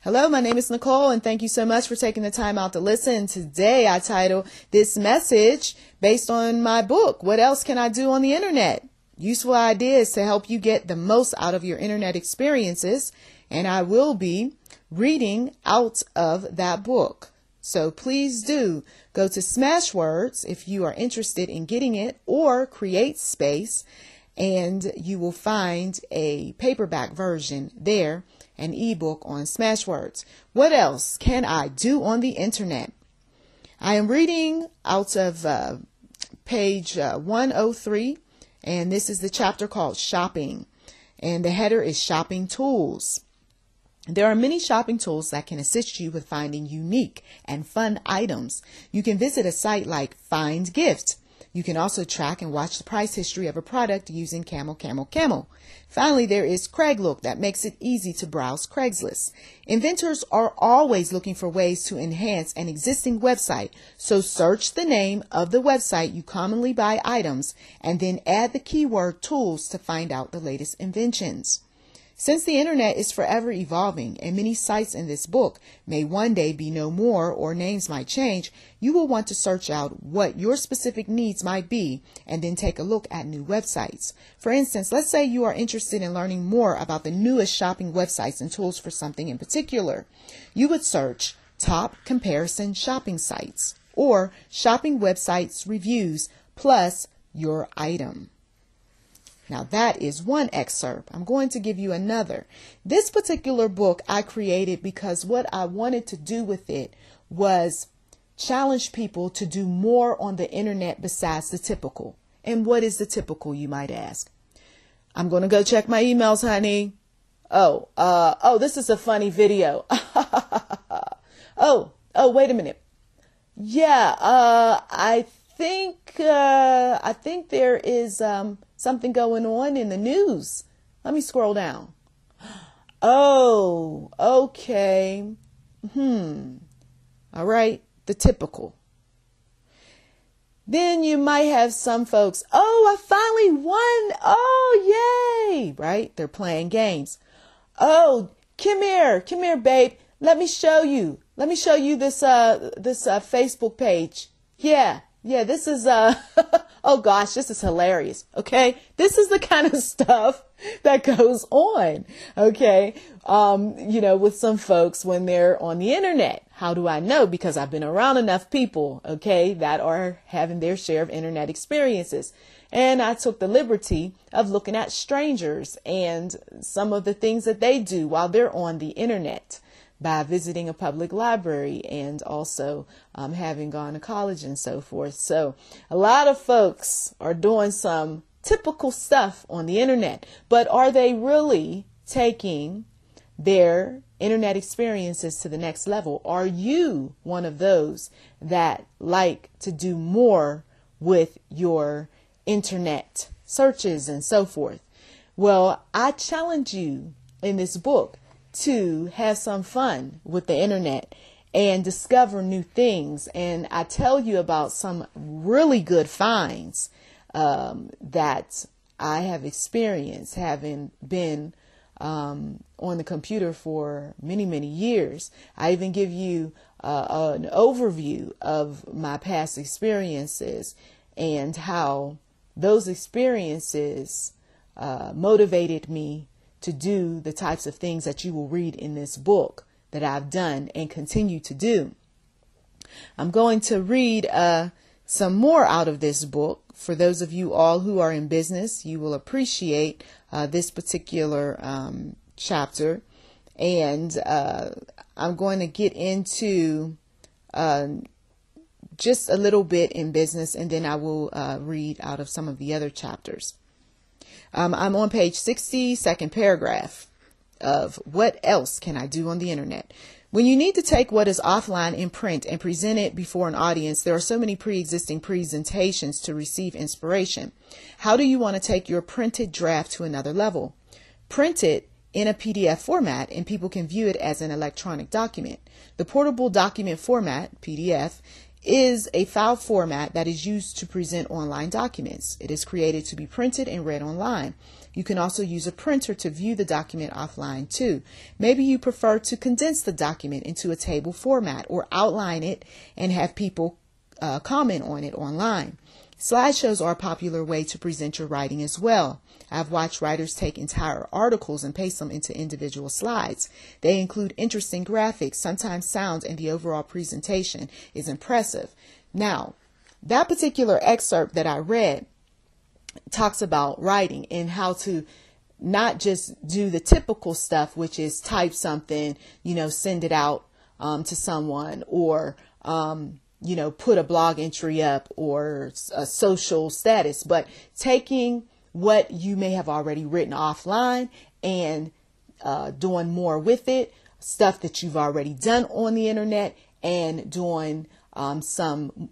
Hello, my name is Nicole, and thank you so much for taking the time out to listen. Today, I title this message based on my book, What Else Can I Do on the Internet? Useful ideas to help you get the most out of your internet experiences, and I will be reading out of that book. So please do go to Smashwords if you are interested in getting it, or Create Space, and you will find a paperback version there, an ebook on Smashwords. What else can I do on the internet? I am reading out of page 103, and this is the chapter called Shopping, and the header is Shopping Tools. There are many shopping tools that can assist you with finding unique and fun items. You can visit a site like Find Gift. You can also track and watch the price history of a product using Camel. Finally, there is Craiglook that makes it easy to browse Craigslist. Inventors are always looking for ways to enhance an existing website, so search the name of the website you commonly buy items and then add the keyword tools to find out the latest inventions. Since the internet is forever evolving and many sites in this book may one day be no more or names might change, you will want to search out what your specific needs might be and then take a look at new websites. For instance, let's say you are interested in learning more about the newest shopping websites and tools for something in particular. You would search top comparison shopping sites or shopping websites reviews plus your item. Now that is one excerpt. I'm going to give you another. This particular book I created because what I wanted to do with it was challenge people to do more on the internet besides the typical. And what is the typical, you might ask? I'm going to go check my emails, honey. This is a funny video. Wait a minute. Yeah, I think there is something going on in the news. Let me scroll down. Oh, okay. All right, the typical. Then you might have some folks, I finally won. Oh, yay, right? They're playing games. Oh, come here, babe. Let me show you this Facebook page. Yeah, this is, oh gosh, this is hilarious. Okay. This is the kind of stuff that goes on. Okay. With some folks when they're on the internet. How do I know? Because I've been around enough people, okay, that are having their share of internet experiences. And I took the liberty of looking at strangers and some of the things that they do while they're on the internet, by visiting a public library and also having gone to college and so forth. So a lot of folks are doing some typical stuff on the internet, but are they really taking their internet experiences to the next level? Are you one of those that like to do more with your internet searches and so forth? Well, I challenge you in this book to have some fun with the internet and discover new things. And I tell you about some really good finds that I have experienced, having been on the computer for many, many years. I even give you an overview of my past experiences and how those experiences motivated me to do the types of things that you will read in this book that I've done and continue to do. I'm going to read some more out of this book. For those of you all who are in business, you will appreciate this particular chapter. And I'm going to get into just a little bit in business, and then I will read out of some of the other chapters. I'm on page 60, second paragraph of What Else Can I Do on the Internet? When you need to take what is offline in print and present it before an audience, there are so many pre-existing presentations to receive inspiration. How do you want to take your printed draft to another level? Print it in a PDF format and people can view it as an electronic document. The portable document format, PDF, is a file format that is used to present online documents. It is created to be printed and read online. You can also use a printer to view the document offline too. Maybe you prefer to condense the document into a table format or outline it and have people comment on it online. Slideshows are a popular way to present your writing as well. I've watched writers take entire articles and paste them into individual slides. They include interesting graphics, sometimes sounds, and the overall presentation is impressive. Now, that particular excerpt that I read talks about writing and how to not just do the typical stuff, which is type something, send it out to someone, or put a blog entry up or a social status, but taking what you may have already written offline and doing more with it, stuff that you've already done on the internet, and doing some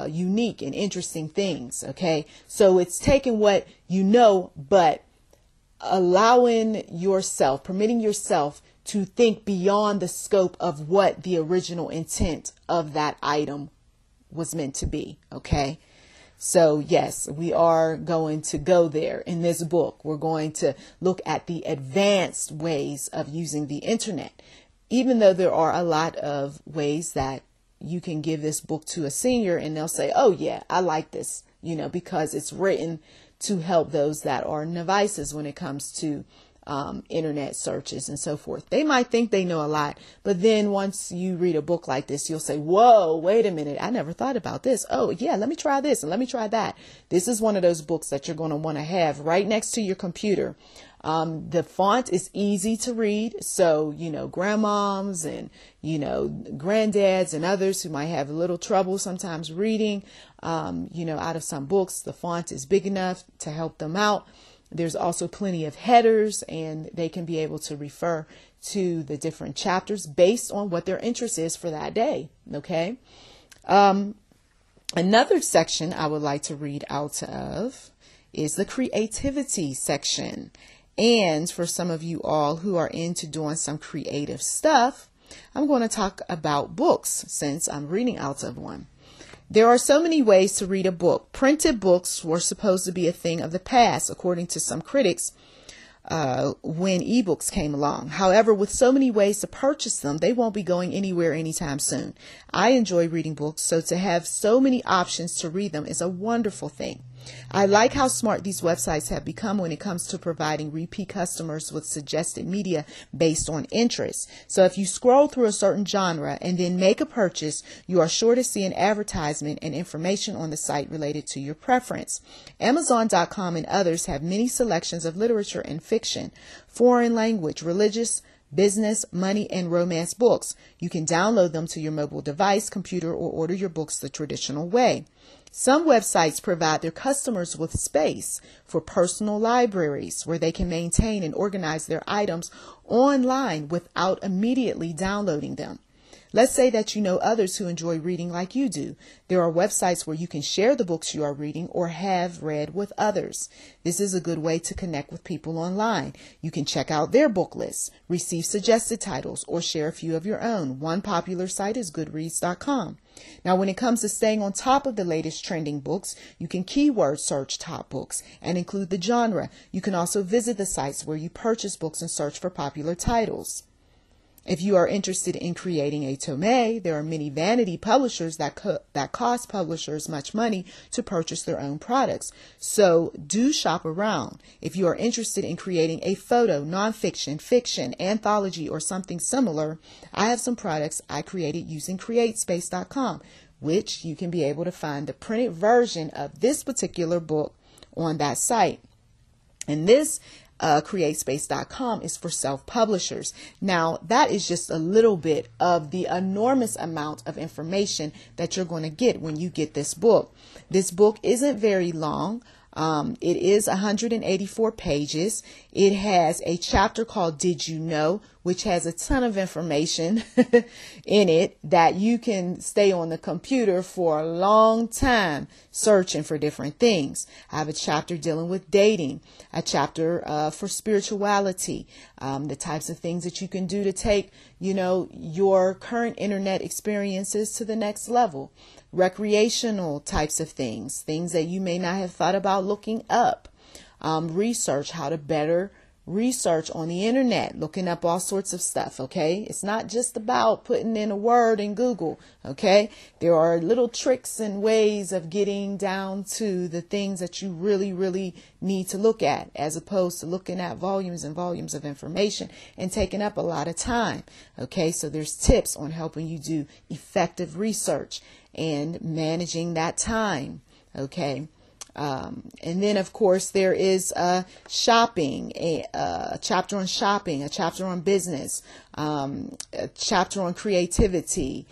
unique and interesting things. Okay. So it's taking what but allowing yourself, permitting yourself to think beyond the scope of what the original intent of that item was meant to be. Okay. So yes, we are going to go there in this book. We're going to look at the advanced ways of using the internet, even though there are a lot of ways that you can give this book to a senior and they'll say, oh yeah, I like this, because it's written to help those that are novices when it comes to internet searches and so forth. They might think they know a lot, but then once you read a book like this, you'll say, whoa, wait a minute. I never thought about this. Oh yeah, let me try this and let me try that. This is one of those books that you're going to want to have right next to your computer. The font is easy to read. So, grandmoms and, granddads and others who might have a little trouble sometimes reading, out of some books, the font is big enough to help them out. There's also plenty of headers, and they can be able to refer to the different chapters based on what their interest is for that day. Okay. Another section I would like to read out of is the creativity section. And for some of you all who are into doing some creative stuff, I'm going to talk about books since I'm reading out of one. There are so many ways to read a book. Printed books were supposed to be a thing of the past, according to some critics, when ebooks came along. However, with so many ways to purchase them, they won't be going anywhere anytime soon. I enjoy reading books, so to have so many options to read them is a wonderful thing. I like how smart these websites have become when it comes to providing repeat customers with suggested media based on interest. So if you scroll through a certain genre and then make a purchase, you are sure to see an advertisement and information on the site related to your preference. Amazon.com and others have many selections of literature and fiction, foreign language, religious, business, money, and romance books. You can download them to your mobile device, computer, or order your books the traditional way. Some websites provide their customers with space for personal libraries where they can maintain and organize their items online without immediately downloading them. Let's say that you know others who enjoy reading like you do. There are websites where you can share the books you are reading or have read with others. This is a good way to connect with people online. You can check out their book lists, receive suggested titles, or share a few of your own. One popular site is Goodreads.com. Now, when it comes to staying on top of the latest trending books, you can keyword search top books and include the genre. You can also visit the sites where you purchase books and search for popular titles. If you are interested in creating a tome, there are many vanity publishers that cost publishers much money to purchase their own products. So do shop around. If you are interested in creating a photo, nonfiction, fiction, anthology, or something similar, I have some products I created using CreateSpace.com, which you can be able to find the printed version of this particular book on that site. And this CreateSpace.com is for self-publishers. Now, that is just a little bit of the enormous amount of information that you're going to get when you get this book. This book isn't very long. It is 184 pages. It has a chapter called Did You Know?, which has a ton of information in it that you can stay on the computer for a long time searching for different things. I have a chapter dealing with dating, a chapter for spirituality, the types of things that you can do to take, your current internet experiences to the next level, recreational types of things that you may not have thought about looking up, research, how to better research on the internet, looking up all sorts of stuff. Okay. It's not just about putting in a word in Google. Okay. There are little tricks and ways of getting down to the things that you really, really need to look at, as opposed to looking at volumes and volumes of information and taking up a lot of time. Okay. So there's tips on helping you do effective research and managing that time. Okay. And then, of course, there is shopping, a chapter on shopping, a chapter on business, a chapter on creativity,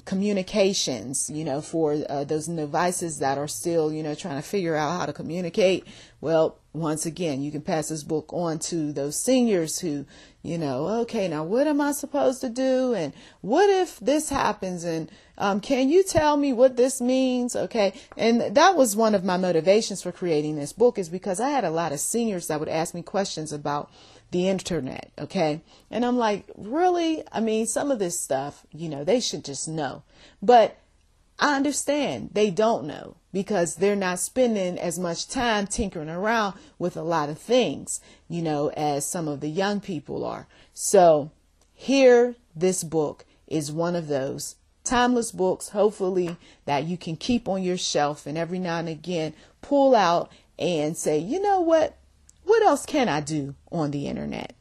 communications, for those novices that are still, trying to figure out how to communicate. Well, once again, you can pass this book on to those seniors who, okay, now what am I supposed to do? And what if this happens? And can you tell me what this means? Okay. And that was one of my motivations for creating this book, is because I had a lot of seniors that would ask me questions about the internet. Okay. And I'm like, really? I mean, some of this stuff, they should just know. But I understand they don't know, because they're not spending as much time tinkering around with a lot of things, as some of the young people are. So here, this book is one of those timeless books, hopefully, that you can keep on your shelf and every now and again pull out and say, what else can I do on the internet?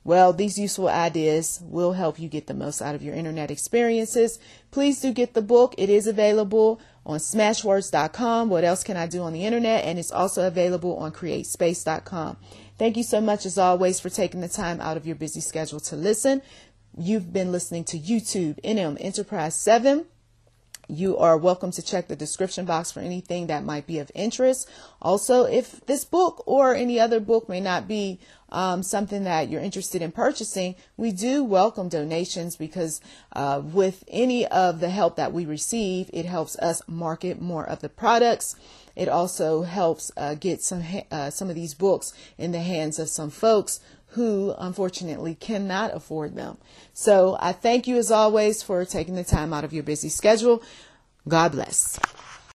Well, these useful ideas will help you get the most out of your internet experiences. Please do get the book. It is available on smashwords.com. What else can I do on the internet? And it's also available on createspace.com. Thank you so much, as always, for taking the time out of your busy schedule to listen. You've been listening to YouTube NM Enterprise 7. You are welcome to check the description box for anything that might be of interest. Also, if this book or any other book may not be something that you're interested in purchasing, we do welcome donations, because with any of the help that we receive, it helps us market more of the products. It also helps get some of these books in the hands of some folks who unfortunately cannot afford them. So I thank you, as always, for taking the time out of your busy schedule. God bless.